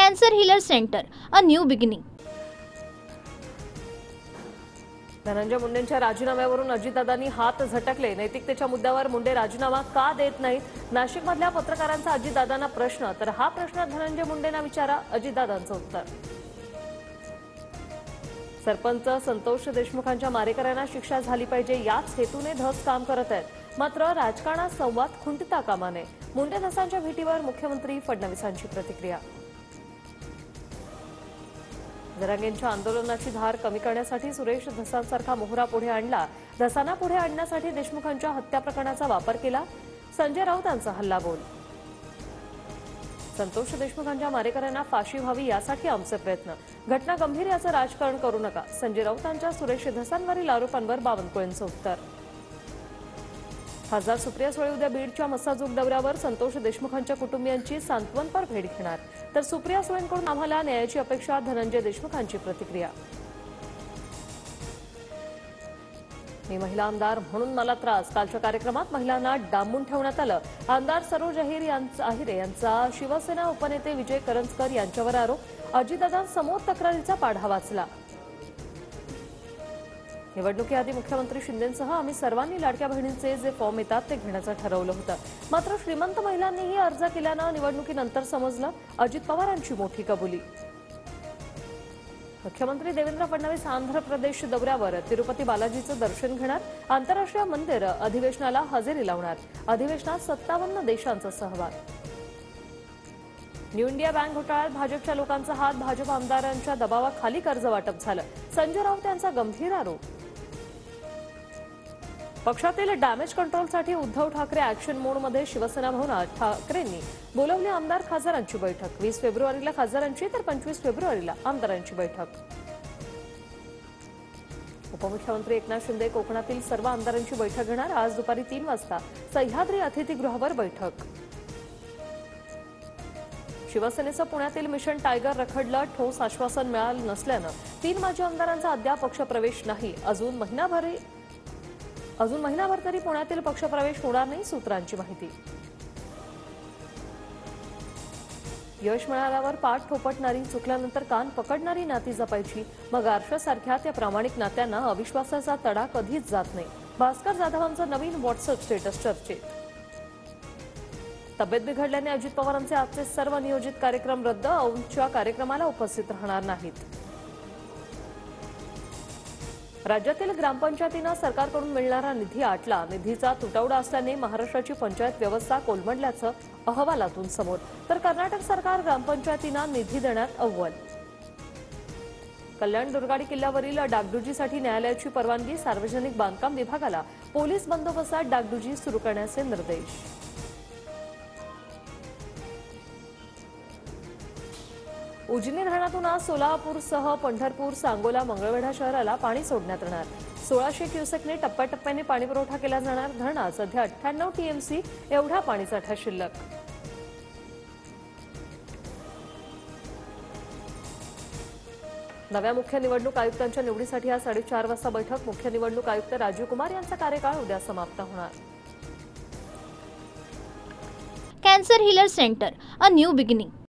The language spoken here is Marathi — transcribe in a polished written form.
Cancer Healer Center, a new beginning. Dhananjay मुंडेंच्या राजीनाम्यावरून अजितदादांनी हात झटकले। नैतिकतेच्या मुद्द्यावर मुंडे राजीनामा का देत नाहीत? नाशिकमधल्या पत्रकारांचा अजितदादांना प्रश्न, तर हा प्रश्न धनंजय मुंडेंना विचारा, अजितदादांचं उत्तर। सरपंच संतोष देशमुखांच्या मारेकऱ्यांना शिक्षा झाली पाहिजे याच हेतूने धस काम करत आहेत, मात्र राजकारणात संवाद खुंटता कामा नये। मुंडे धसांच्या भेटीवर मुख्यमंत्री फडणवीसांची प्रतिक्रिया। जरांगेंच्या आंदोलनाची धार कमी करण्यासाठी सुरेश धसांसारखा मोहरा पुढे आणला। धसांना पुढे आणण्यासाठी देशमुखांच्या हत्या प्रकरणाचा वापर केला। संजय राऊतांचा हल्लाबोल। संतोष देशमुखांच्या मारेकऱ्यांना फाशी व्हावी यासाठी आमचे प्रयत्न। घटना गंभीर याचं राजकारण करू नका। संजय राऊतांच्या सुरेश धसांवरील आरोपांवर बावनकुळेंचं उत्तर। खासदार सुप्रिया सुळे उद्या बीडच्या मस्साजोग दौऱ्यावर संतोष देशमुखांच्या कुटुंबियांची सांत्वनपर भेट घेणार, तर सुप्रिया सुळेंकडून आम्हाला न्यायाची अपेक्षा, धनंजय देशमुखांची प्रतिक्रिया। मी महिला आमदार म्हणून मला त्रास। कालच्या कार्यक्रमात महिलांना डांबून ठेवण्यात आलं। आमदार सरोज आहिरे यांचा शिवसेना उपनेते विजय करंजकर यांच्यावर आरोप। अजितदादांसमोर तक्रारीचा पाढा वाचला। निवडणुकीआधी मुख्यमंत्री शिंदेंसह आम्ही सर्वांनी लाडक्या बहिणींचे जे फॉर्म येतात ते घेण्याचं ठरवलं होतं, मात्र श्रीमंत महिलांनीही अर्ज केल्यानं निवडणुकीनंतर समजलं। अजित पवारांची मोठी कबुली। मुख्यमंत्री देवेंद्र फडणवीस आंध्र प्रदेश दौऱ्यावर तिरुपती बालाजीचं दर्शन घेणार। आंतरराष्ट्रीय मंदिर अधिवेशनाला हजेरी लावणार। अधिवेशनात 57 देशांचा सहभाग। न्यू इंडिया बँक घोटाळ्यात भाजपच्या लोकांचा हात। भाजप आमदारांच्या दबावाखाली कर्ज वाटप झालं। संजय राऊत यांचा गंभीर आरोप। पक्षातील डॅमेज कंट्रोलसाठी उद्धव ठाकरे ऍक्शन मोडमध्ये। शिवसेना भवनात ठाकरेंनी बोलावली आमदार खासदारांची बैठक। 20 फेब्रुवारीला खासदारांची तर 25 फेब्रुवारीला आमदारांची बैठक। उपमुख्यमंत्री एकनाथ शिंदे कोकणातील सर्व आमदारांची बैठक घेणार। आज दुपारी 3 वाजता सह्याद्री अतिथीगृहावर बैठक। शिवसेनेचं पुण्यातील मिशन टायगर रखडलं। ठोस आश्वासन मिळालं नसल्यानं 3 माजी आमदारांचा अद्याप पक्षप्रवेश नाही। अजून महिनाभर तरी पुण्यातील पक्षप्रवेश होणार नाही, सूत्रांची माहिती। यश मिळाल्यावर पाठ थोपटणारी, चुकल्यानंतर कान पकडणारी नाती जपायची, मग आरशासारख्या त्या प्रामाणिक नात्यांना अविश्वासाचा तडा कधीच जात नाही। भास्कर जाधवांचं नवीन व्हॉट्सअप स्टेटस चर्चेत। तब्येत बिघडल्याने अजित पवारांचे आजचे सर्व नियोजित कार्यक्रम रद्द। औंधच्या कार्यक्रमाला उपस्थित राहणार नाहीत। राज्यातील ग्रामपंचायतींना सरकारकडून मिळणारा निधी आटला। निधीचा तुटवडा असल्याने महाराष्ट्राची पंचायत व्यवस्था कोलमडल्याचं अहवालातून समोर, तर कर्नाटक सरकार ग्रामपंचायतींना निधी देण्यात अव्वल। कल्याण दुर्गाडी किल्ल्यावरील डागडुजीसाठी न्यायालयाची परवानगी। सार्वजनिक बांधकाम विभागाला पोलीस बंदोबस्तात डागडुजी सुरू करण्याचे निर्देश। उजनी धरणातून आज सोलापूरसह पंढरपूर, सांगोला, मंगळवेढा शहराला पाणी सोडण्यात येणार। 1600 क्युसेकने टप्प्याटप्प्याने पाणीपुरवठा केला जाणार। धरणात सध्या 98 टीएमसी एवढा पाणीसाठा शिल्लक। नव्या मुख्य निवडणूक आयुक्तांच्या निवडीसाठी आज 4:30 वाजता बैठक। मुख्य निवडणूक आयुक्त राजीव कुमार यांचा कार्यकाळ उद्या समाप्त होणार। Cancer Healer Center, a new beginning.